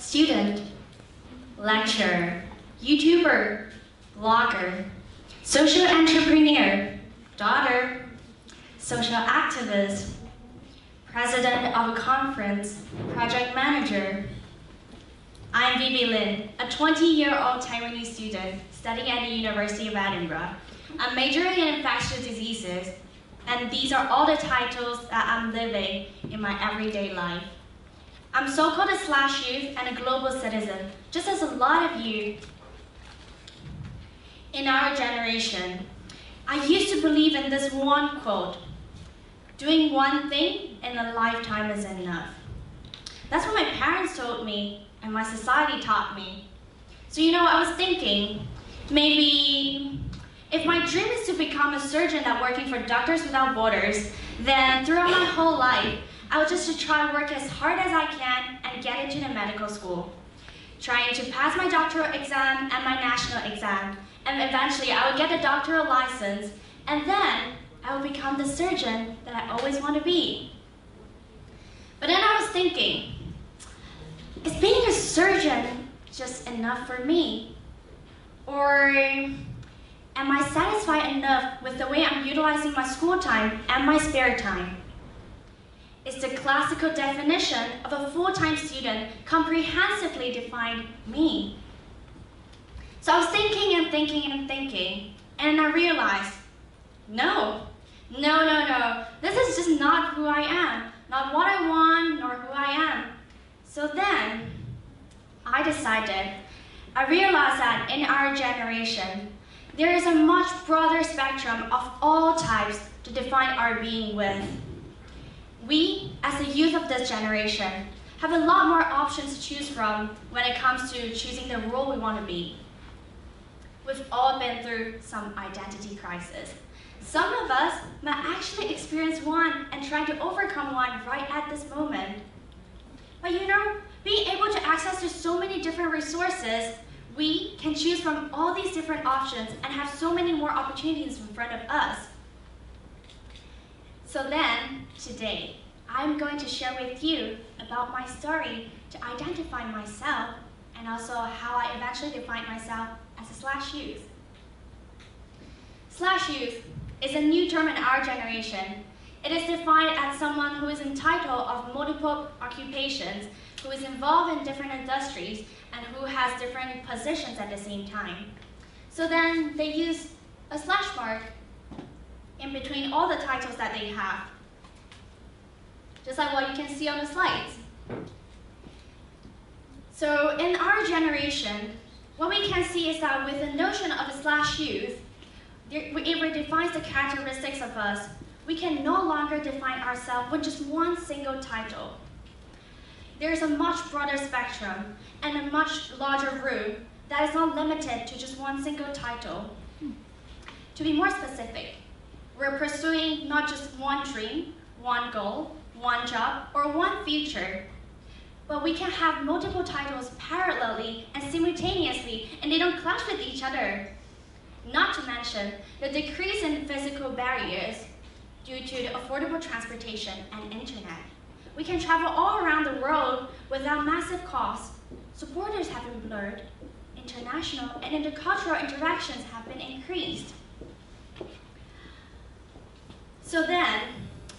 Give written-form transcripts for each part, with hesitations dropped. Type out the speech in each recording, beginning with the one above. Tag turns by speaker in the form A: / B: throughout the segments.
A: student, lecturer, YouTuber, blogger, social entrepreneur, daughter, social activist, president of a conference, project manager. I'm Vivi, a 20-year-old Taiwanese student studying at the University of Edinburgh. I'm majoring in infectious diseases, and these are all the titles that I'm living in my everyday life. I'm so-called a /youth and a global citizen, just as a lot of you in our generation. I used to believe in this one quote, doing one thing in a lifetime is enough. That's what my parents told me and my society taught me. So I was thinking, maybe if my dream is to become a surgeon that working for Doctors Without Borders, then throughout my whole life, I would just try work as hard as I can and get into the medical school, trying to pass my doctoral exam and my national exam, and eventually I would get a doctoral license, and then I would become the surgeon that I always want to be. But then I was thinking, is being a surgeon just enough for me? Or am I satisfied enough with the way I'm utilizing my school time and my spare time? Is the classical definition of a full-time student comprehensively defined me? So I was thinking and thinking and thinking, and I realized, no. This is just not who I am, not what I want, nor who I am. So then, I realized that in our generation, there is a much broader spectrum of all types to define our being with. We, as the youth of this generation, have a lot more options to choose from when it comes to choosing the role we want to be. We've all been through some identity crisis. Some of us might actually experience one and try to overcome one right at this moment. But being able to access to so many different resources, we can choose from all these different options and have so many more opportunities in front of us. So then, today, I'm going to share with you about my story to identify myself and also how I eventually defined myself as a /youth. /youth is a new term in our generation. It is defined as someone who is entitled of multiple occupations, who is involved in different industries, and who has different positions at the same time. So then they use a slash mark in between all the titles that they have, just like what you can see on the slides. So in our generation, what we can see is that with the notion of a /youth, it redefines the characteristics of us. We can no longer define ourselves with just one single title. There's a much broader spectrum and a much larger room that is not limited to just one single title. To be more specific, we're pursuing not just one dream, one goal, one job, or one future, but we can have multiple titles parallelly and simultaneously, and they don't clash with each other. Not to mention the decrease in physical barriers due to the affordable transportation and internet. We can travel all around the world without massive costs. So borders have been blurred, international and intercultural interactions have been increased. So then,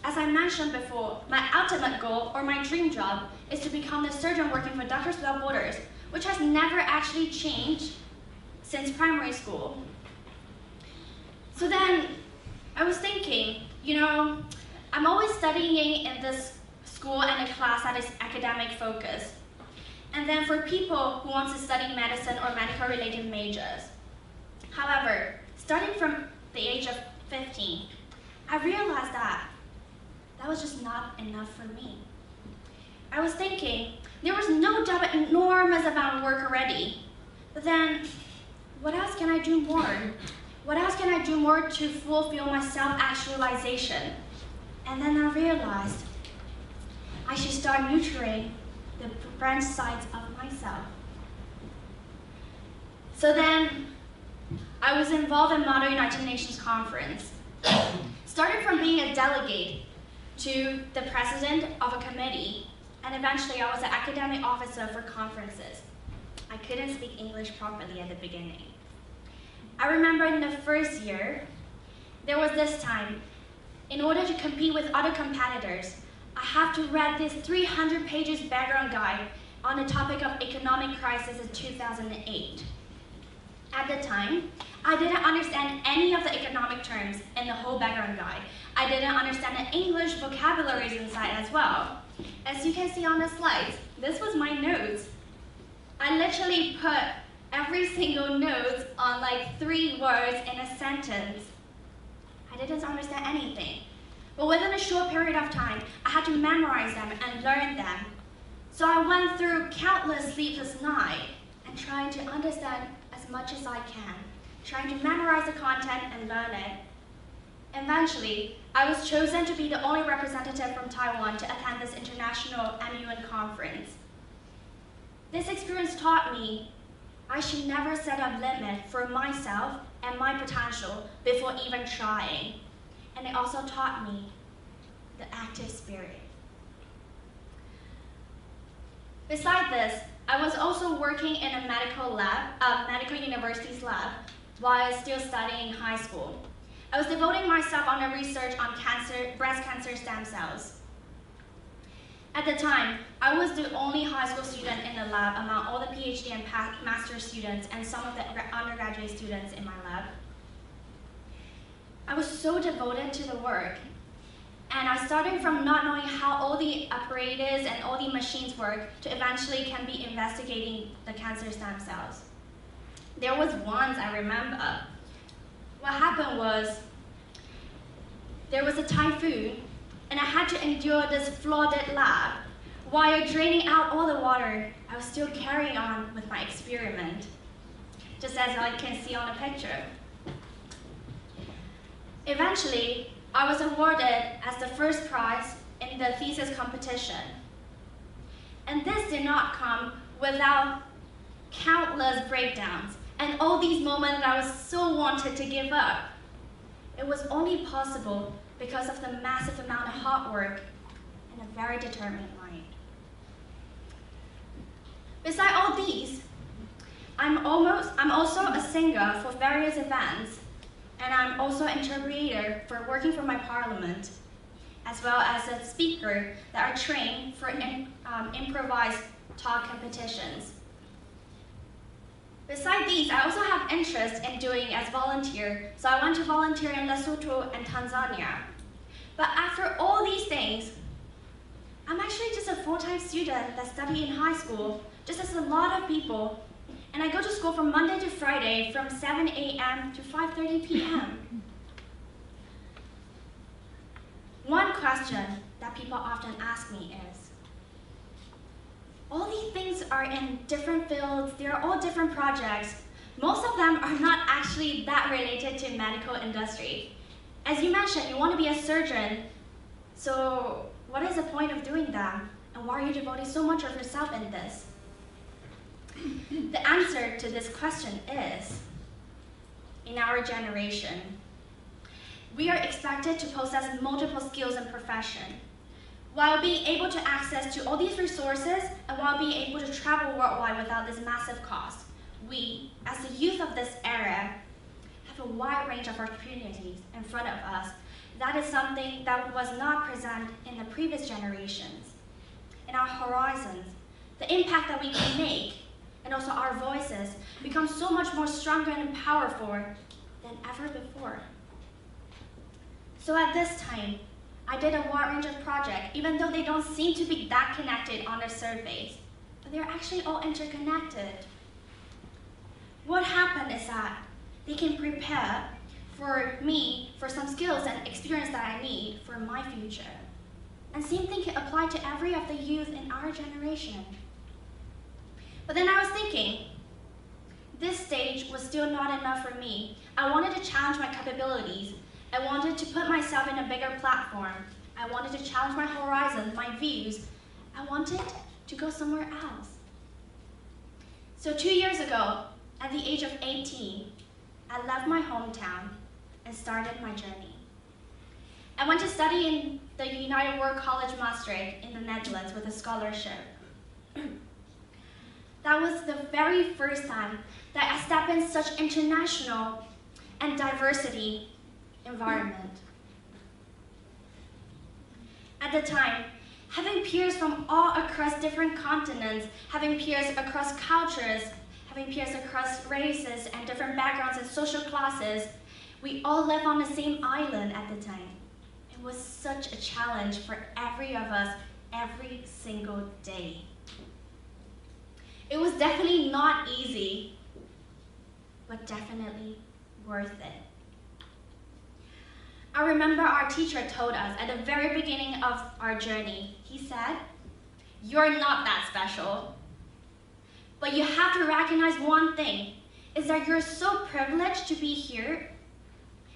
A: as I mentioned before, my ultimate goal or my dream job is to become the surgeon working for Doctors Without Borders, which has never actually changed since primary school. So then, I was thinking, I'm always studying in this school and a class that is academic focused. And then for people who want to study medicine or medical related majors. However, starting from the age of 15, I realized that was just not enough for me. I was thinking, there was no doubt an enormous amount of work already. But then, what else can I do more? What else can I do more to fulfill my self-actualization? And then I realized I should start nurturing the branch sides of myself. So then, I was involved in Model United Nations Conference. Started from being a delegate to the president of a committee and eventually I was an academic officer for conferences. I couldn't speak English properly at the beginning. I remember in the first year, there was this time, in order to compete with other competitors, I have to read this 300 pages background guide on the topic of economic crisis in 2008. At the time, I didn't understand any of the economic terms in the whole background guide. I didn't understand the English vocabularies inside as well. As you can see on the slides, this was my notes. I literally put every single note on like 3 words in a sentence. I didn't understand anything. But within a short period of time, I had to memorize them and learn them. So I went through countless sleepless nights and trying to understand as much as I can, trying to memorize the content and learn it. Eventually, I was chosen to be the only representative from Taiwan to attend this international MUN conference. This experience taught me I should never set a limit for myself and my potential before even trying. And it also taught me the active spirit. Besides this, I was also working in a medical university's lab while I was still studying in high school. I was devoting myself on a research on breast cancer stem cells. At the time, I was the only high school student in the lab among all the PhD and master's students and some of the undergraduate students in my lab. I was so devoted to the work, and I started from not knowing how all the apparatus and all the machines work to eventually can be investigating the cancer stem cells. There was once, I remember, what happened was, there was a typhoon, and I had to endure this flooded lab. While draining out all the water, I was still carrying on with my experiment, just as I can see on the picture. Eventually, I was awarded as the first prize in the thesis competition. And this did not come without countless breakdowns and all these moments that I was so wanted to give up. It was only possible because of the massive amount of hard work and a very determined mind. Beside all these, I'm also a singer for various events, and I'm also an interpreter for working for my parliament, as well as a speaker that are trained for improvised talk competitions. Besides these, I also have interest in doing as volunteer, so I went to volunteer in Lesotho and Tanzania. But after all these things, I'm actually just a full-time student that studied in high school, just as a lot of people, and I go to school from Monday to Friday from 7 a.m. to 5:30 p.m. One question that people often ask me is, all these things are in different fields, they're all different projects. Most of them are not actually that related to medical industry. As you mentioned, you want to be a surgeon, so what is the point of doing that? And why are you devoting so much of yourself in this? The answer to this question is, in our generation, we are expected to possess multiple skills and profession. While being able to access to all these resources and while being able to travel worldwide without this massive cost, we, as the youth of this era, have a wide range of opportunities in front of us. That is something that was not present in the previous generations. In our horizons, the impact that we can make and also our voices become so much more stronger and powerful than ever before. So at this time, I did a wide range of projects, even though they don't seem to be that connected on the surface, but they're actually all interconnected. What happened is that they can prepare for me for some skills and experience that I need for my future. And same thing can apply to every of the youth in our generation. But then I was thinking, this stage was still not enough for me. I wanted to challenge my capabilities. I wanted to put myself in a bigger platform. I wanted to challenge my horizons, my views. I wanted to go somewhere else. So 2 years ago, at the age of 18, I left my hometown and started my journey. I went to study in the United World College Maastricht in the Netherlands with a scholarship. That was the very first time that I stepped in such international and diversity environment. At the time, having peers from all across different continents, having peers across cultures, having peers across races and different backgrounds and social classes, we all live on the same island at the time. It was such a challenge for every of us every single day. It was definitely not easy, but definitely worth it. I remember our teacher told us at the very beginning of our journey, he said, "You're not that special, but you have to recognize one thing, is that you're so privileged to be here,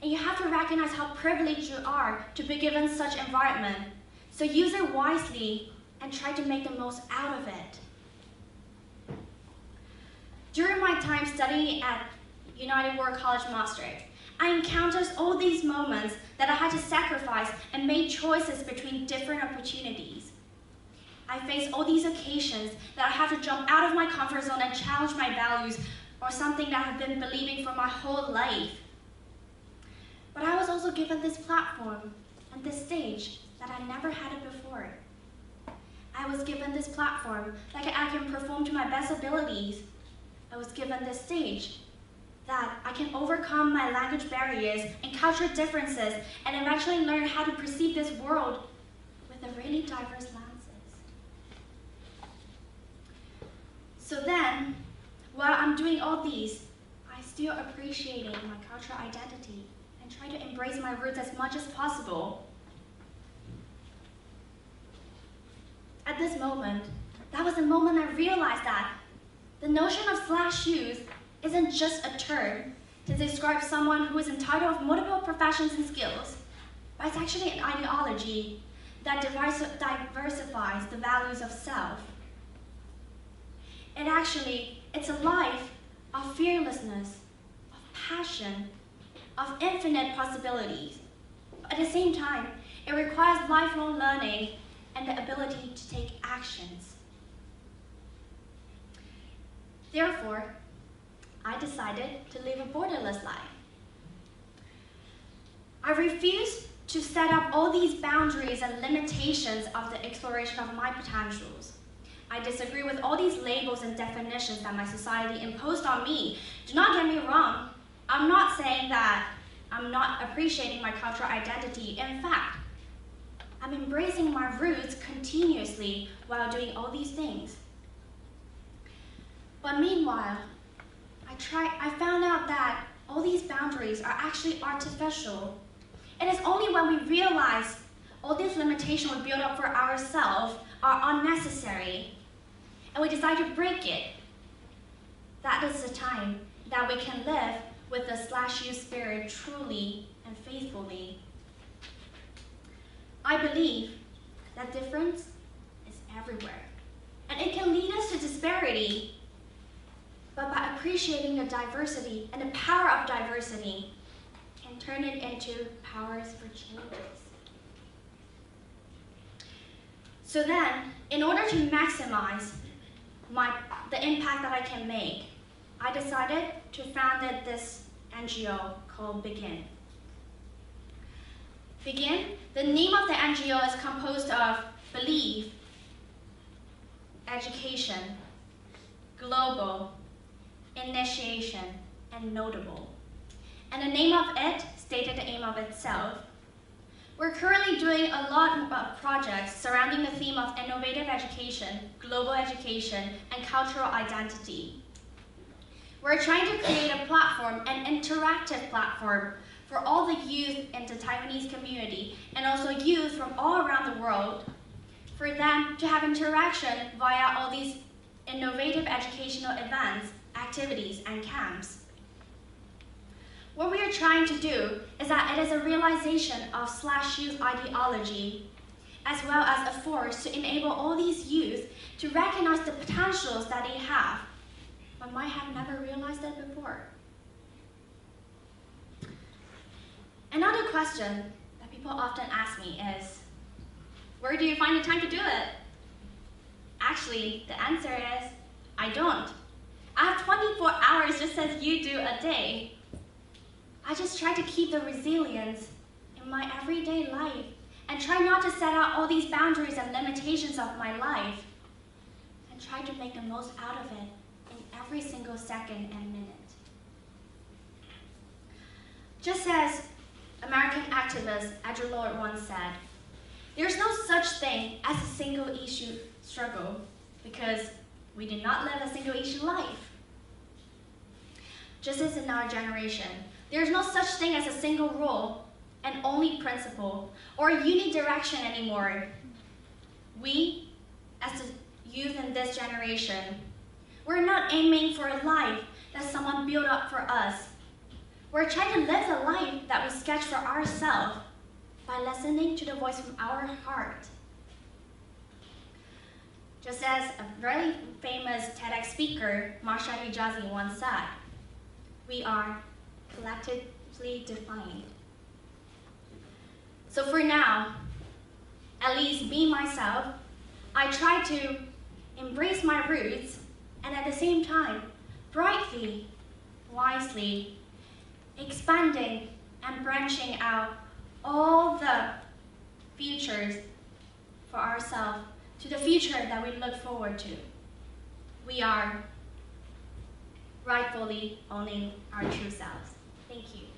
A: and you have to recognize how privileged you are to be given such environment. So use it wisely and try to make the most out of it." During my time studying at United World College Maastricht, I encountered all these moments that I had to sacrifice and make choices between different opportunities. I faced all these occasions that I had to jump out of my comfort zone and challenge my values or something that I've been believing for my whole life. But I was also given this platform and this stage that I never had it before. I was given this platform that I can perform to my best abilities. I was given this stage that I can overcome my language barriers and cultural differences and eventually learn how to perceive this world with a really diverse lenses. So then, while I'm doing all these, I'm still appreciating my cultural identity and try to embrace my roots as much as possible. At this moment, that was the moment I realized that the notion of /youth isn't just a term to describe someone who is entitled of multiple professions and skills, but it's actually an ideology that diversifies the values of self. It's a life of fearlessness, of passion, of infinite possibilities. At the same time, it requires lifelong learning and the ability to take actions. Therefore, I decided to live a borderless life. I refused to set up all these boundaries and limitations of the exploration of my potentials. I disagree with all these labels and definitions that my society imposed on me. Do not get me wrong. I'm not saying that I'm not appreciating my cultural identity. In fact, I'm embracing my roots continuously while doing all these things. But meanwhile, I found out that all these boundaries are actually artificial. It is only when we realize all these limitations we build up for ourselves are unnecessary, and we decide to break it, that is the time that we can live with the /youth spirit truly and faithfully. I believe that difference is everywhere, and it can lead us to disparity. But by appreciating the diversity and the power of diversity, can turn it into powers for changes. So then, in order to maximize the impact that I can make, I decided to found this NGO called Begin. Begin, the name of the NGO is composed of belief, education, global, initiation, and notable. And the name of it stated the aim of itself. We're currently doing a lot of projects surrounding the theme of innovative education, global education, and cultural identity. We're trying to create a platform, an interactive platform, for all the youth in the Taiwanese community, and also youth from all around the world, for them to have interaction via all these innovative educational events, activities, and camps. What we are trying to do is that it is a realization of /youth ideology, as well as a force to enable all these youth to recognize the potentials that they have, but might have never realized it before. Another question that people often ask me is, where do you find the time to do it? Actually, the answer is, I don't. I have 24 hours just as you do a day. I just try to keep the resilience in my everyday life and try not to set out all these boundaries and limitations of my life and try to make the most out of it in every single second and minute. Just as American activist Audre Lorde once said, there's no such thing as a single issue struggle because we do not live a single issue life. Just as in our generation, there's no such thing as a single rule and only principle or unique direction anymore. We, as the youth in this generation, we're not aiming for a life that someone built up for us. We're trying to live the life that we sketch for ourselves by listening to the voice from our heart. Just as a very famous TEDx speaker, Marsha Hijazi, once said, we are collectively defined. So for now, at least me, myself, I try to embrace my roots and at the same time, brightly, wisely, expanding and branching out all the futures for ourselves to the future that we look forward to. We are rightfully owning our true selves. Thank you.